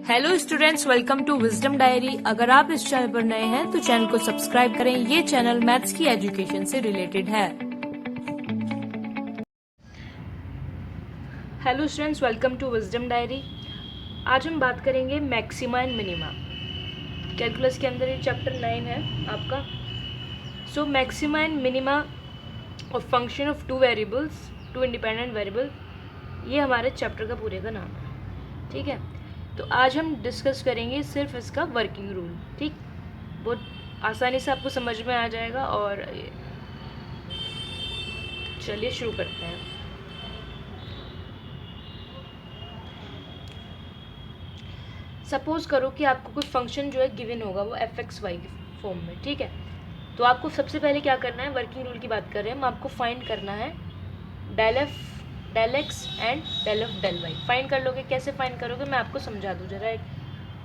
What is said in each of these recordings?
Hello students, welcome to Wisdom Diary. अगर आप इस चैनल पर नए हैं तो चैनल को सब्सक्राइब करें। ये चैनल मैथ्स की एजुकेशन से रिलेटेड है। Hello students, welcome to Wisdom Diary. आज हम बात करेंगे मैक्सिमा एंड मिनिमा। कैलकुलस के अंदर ये चैप्टर 9 है आपका। So maxima and minima of function of two variables, two independent variable, ये हमारे चैप्टर का पूरे का नाम है। ठीक है, तो आज हम डिस्कस करेंगे सिर्फ इसका वर्किंग रूल। ठीक, बहुत आसानी से आपको समझ में आ जाएगा। और चलिए शुरू करते हैं। सपोज करो कि आपको कोई फंक्शन जो है गिवन होगा वो fxy के फॉर्म में। ठीक है, तो आपको सबसे पहले क्या करना है, वर्किंग रूल की बात कर रहे हैं हम, आपको फाइंड करना है del f del x and del f del y. Find कर लोगे, कैसे फाइंड करोगे मैं आपको समझा दूँ जरा। एक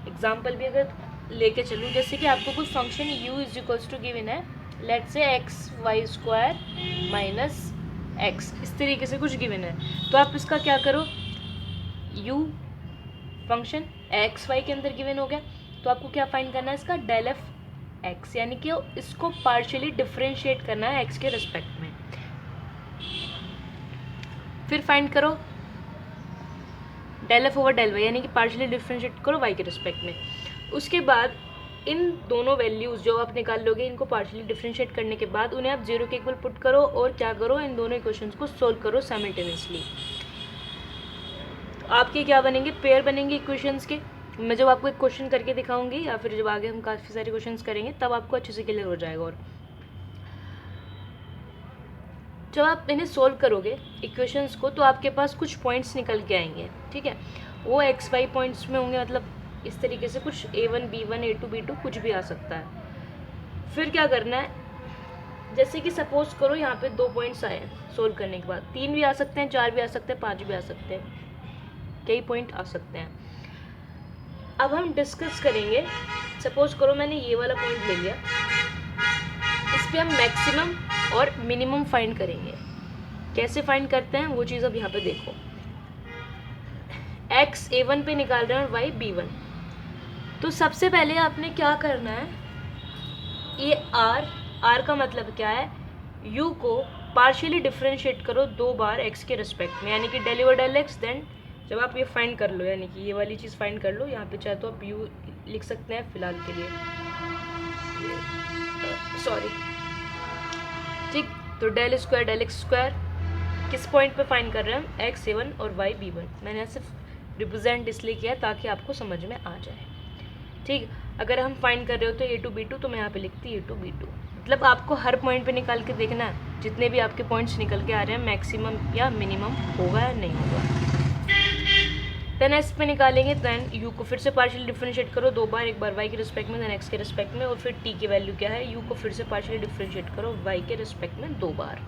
एग्जाम्पल भी अगर लेके चलूँ, जैसे कि आपको कोई function u is equals to given है, let say x y square minus x, इस तरीके से कुछ गिवन है। तो आप इसका क्या करो, u फंक्शन एक्स वाई के अंदर गिवन हो गया, तो आपको क्या फाइंड करना है, इसका डेल एफ एक्स, यानी कि इसको पार्शियली डिफरेंशिएट करना है एक्स के रिस्पेक्ट में। फिर फाइंड करो del f over del y, यानी कि पार्शियली डिफरेंशिएट करो वाई के रिस्पेक्ट में। उसके बाद इन दोनों वैल्यूज़ जो आप निकाल लोगे, इनको पार्शियली डिफरेंशिएट करने के बाद उन्हें आप जीरो के इक्वल पुट करो और क्या करो, इन दोनों इक्वेशंस को सोल्व करो साइमल्टेनियसली। आपके क्या बनेंगे, पेयर बनेंगे इक्वेशंस के। मैं जब आपको एक क्वेश्चन करके दिखाऊंगी या फिर जब आगे हम काफ़ी सारे क्वेश्चंस करेंगे तब आपको अच्छे से क्लियर हो जाएगा। और जब आप इन्हें सोल्व करोगे इक्वेशंस को, तो आपके पास कुछ पॉइंट्स निकल के आएंगे। ठीक है, वो एक्स वाई पॉइंट्स में होंगे, मतलब इस तरीके से कुछ a1 b1 a2 b2 कुछ भी आ सकता है। फिर क्या करना है, जैसे कि सपोज करो यहाँ पे 2 पॉइंट्स आए हैं सोल्व करने के बाद, 3 भी आ सकते हैं, 4 भी आ सकते हैं, 5 भी आ सकते हैं, कई पॉइंट आ सकते हैं। अब हम डिस्कस करेंगे, सपोज करो मैंने ये वाला पॉइंट ले लिया, इस पर हम मैक्सिमम और मिनिमम फाइंड करेंगे। कैसे फाइंड करते हैं वो चीज़ अब यहाँ पे देखो। x a1 पे निकाल रहे हैं और y b1। तो सबसे पहले आपने क्या करना है, ये r का मतलब क्या है, u को पार्शियली डिफरेंशिएट करो 2 बार x के रिस्पेक्ट में, यानी कि del over del x। Then जब आप ये फाइंड कर लो, यानी कि ये वाली चीज़ फाइंड कर लो, यहाँ पे चाहे तो आप u लिख सकते हैं फिलहाल के लिए, सॉरी। ठीक, तो del square del x square किस पॉइंट पे फाइंड कर रहे हैं हम, x a1 और y b1। मैंने सिर्फ रिप्रेजेंट इसलिए किया ताकि आपको समझ में आ जाए। ठीक, अगर हम फाइंड कर रहे हो तो a2 b2, तो मैं यहाँ पे लिखती a2 b2। मतलब आपको हर पॉइंट पे निकाल के देखना है, जितने भी आपके पॉइंट्स निकल के आ रहे हैं मैक्सिमम या मिनिमम होगा या नहीं होगा। देन एक्स पे निकालेंगे, देन यू को फिर से पार्शियली डिफरेंशिएट करो 2 बार, एक बार वाई के रिस्पेक्ट में, देन एक्स के रिस्पेक्ट में, और फिर टी की वैल्यू क्या है, यू को फिर से पार्शियली डिफरेंशिएट करो वाई के रिस्पेक्ट में 2 बार।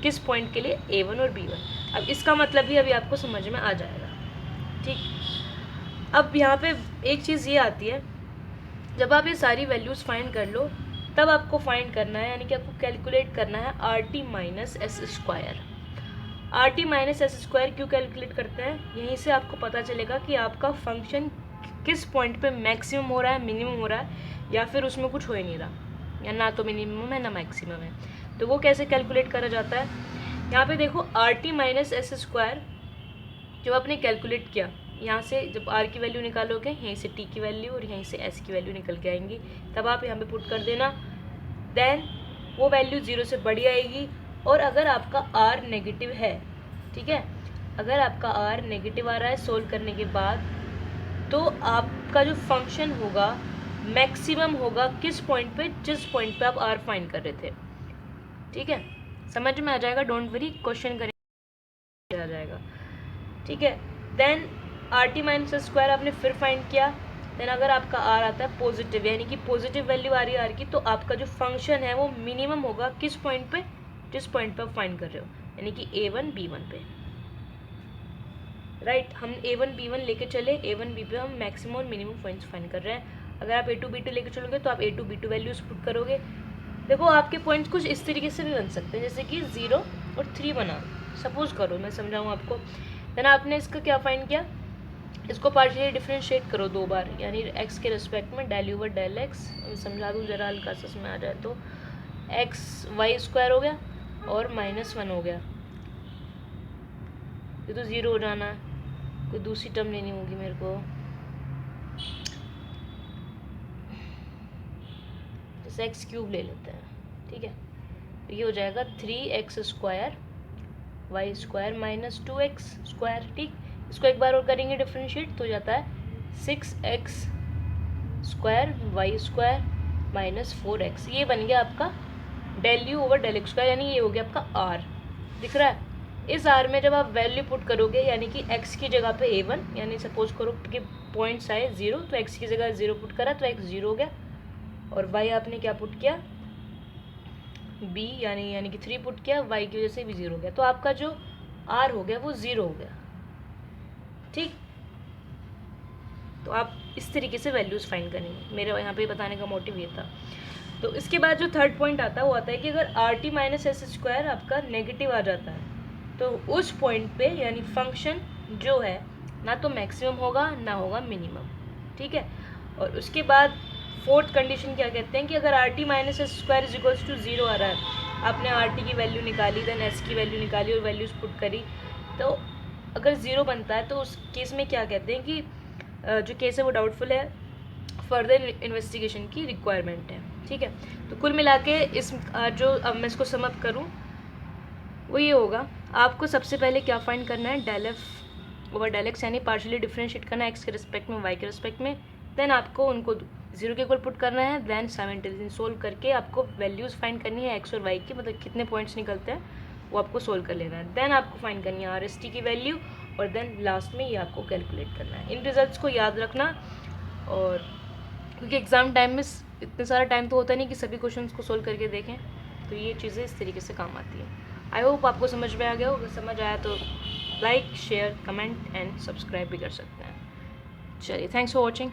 किस पॉइंट के लिए, a1 और b1। अब इसका मतलब भी अभी आपको समझ में आ जाएगा। ठीक, अब यहाँ पे एक चीज़ ये आती है, जब आप ये सारी वैल्यूज़ फाइंड कर लो तब आपको फाइंड करना है, यानी कि आपको कैलकुलेट करना है RT minus s square. RT minus s square क्यों कैलकुलेट करते हैं, यहीं से आपको पता चलेगा कि आपका फंक्शन किस पॉइंट पे मैक्सिमम हो रहा है, मिनिमम हो रहा है, या फिर उसमें कुछ हो ही नहीं रहा, या ना तो मिनिमम है ना मैक्सिमम है। तो वो कैसे कैलकुलेट करा जाता है, यहाँ पे देखो RT माइनस एस स्क्वायर जो आपने कैलकुलेट किया, यहाँ से जब r की वैल्यू निकालोगे, यहीं से t की वैल्यू और यहीं से s की वैल्यू निकल के आएंगी, तब आप यहाँ पे पुट कर देना। देन वो वैल्यू 0 से बड़ी आएगी, और अगर आपका r नेगेटिव है, ठीक है, अगर आपका r नेगेटिव आ रहा है सोल्व करने के बाद, तो आपका जो फंक्शन होगा मैक्सिमम होगा किस पॉइंट पे, जिस पॉइंट पे आप r फाइंड कर रहे थे। ठीक है, समझ में आ जाएगा, डोंट वरी, क्वेश्चन करेंगे आ जाएगा। ठीक है, देन RT माइनस स्क्वायर आपने फिर फाइंड किया। देन अगर आपका r आता है पॉजिटिव, यानी कि पॉजिटिव वैल्यू आ रही है r की, तो आपका जो फंक्शन है वो मिनिमम होगा किस पॉइंट पे, जिस पॉइंट पे आप फाइंड कर रहे हो, यानी कि a1 b1 पे। राइट, हम a1 b1 लेके चले, a1 b पे हम मैक्सिमम और मिनिमम पॉइंट्स फाइंड कर रहे हैं। अगर आप a2 b2 लेके चलोगे तो आप a2 b2 वैल्यूज पुट करोगे। देखो आपके पॉइंट्स कुछ इस तरीके से भी बन सकते हैं, जैसे कि 0 और 3 बना, सपोज करो, मैं समझाऊँ आपको। देन आपने इसका क्या फाइंड किया, इसको पार्शियली डिफरेंशिएट करो 2 बार, यानी x के रिस्पेक्ट में डेल ओवर डेल x। समझा दूँ ज़रा हल्का सा में आ जाए तो x वाई स्क्वायर हो गया और -1 हो गया। ये तो 0 हो जाना है, कोई दूसरी टर्म लेनी होगी मेरे को। जैसे एक्स क्यूब ले लेते हैं, ठीक है। तो ये हो जाएगा 3x square Y square -2x square, ठीक। इसको एक बार और करेंगे डिफरेंशिएट तो हो जाता है 6x square Y square -4x। ये बन गया आपका del u over del x square, यानी ये हो गया आपका r। दिख रहा है? इस r में जब आप वैल्यू पुट करोगे, यानी कि x की जगह पे a1, यानी सपोज करो कि पॉइंट्स आए 0, तो x की जगह 0 पुट करा तो x 0 हो गया, और y आपने क्या पुट किया b, यानी कि 3 पुट किया, y की वजह से भी 0 हो गया। तो आपका जो r हो गया वो 0 हो गया, ठीक। तो आप इस तरीके से वैल्यूज़ फाइंड करेंगे। मेरे यहाँ पे बताने का मोटिव ये था। तो इसके बाद जो थर्ड पॉइंट आता है वो आता है कि अगर RT माइनस एस स्क्वायर आपका नेगेटिव आ जाता है तो उस पॉइंट पे यानी फंक्शन जो है ना तो मैक्सिमम होगा ना होगा मिनिमम, ठीक है। और उसके बाद फोर्थ कंडीशन क्या कहते हैं कि अगर RT minus s square is equals to 0 आ रहा है, आपने RT की वैल्यू निकाली, देन S की वैल्यू निकाली और वैल्यूज पुट करी, तो अगर 0 बनता है तो उस केस में क्या कहते हैं कि जो केस है वो डाउटफुल है, फर्दर इन्वेस्टिगेशन की रिक्वायरमेंट है, ठीक है। तो कुल मिला के इस जो अब मैं इसको सम अप करूँ वो ये होगा, आपको सबसे पहले क्या फाइंड करना है, del f over del x, यानी पार्शियली डिफरेंशिएट करना है एक्स के रिस्पेक्ट में वाई के रिस्पेक्ट में। देन आपको उनको 0 के इक्वल पुट करना है, देन साइमल्टेनियसली सोल्व करके आपको वैल्यूज़ फाइंड करनी है एक्स और वाई की, मतलब कितने पॉइंट्स निकलते हैं वो आपको सोल्व कर लेना है। देन आपको फाइंड करनी है RST की वैल्यू, और देन लास्ट में ये आपको कैलकुलेट करना है। इन रिजल्ट्स को याद रखना, और क्योंकि एग्ज़ाम टाइम में इतने सारा टाइम तो होता नहीं कि सभी क्वेश्चंस को सोल्व करके देखें, तो ये चीज़ें इस तरीके से काम आती हैं। आई होप आपको समझ में आ गया हो। अगर समझ आया तो like share comment and subscribe भी कर सकते हैं। चलिए, थैंक्स फॉर वॉचिंग।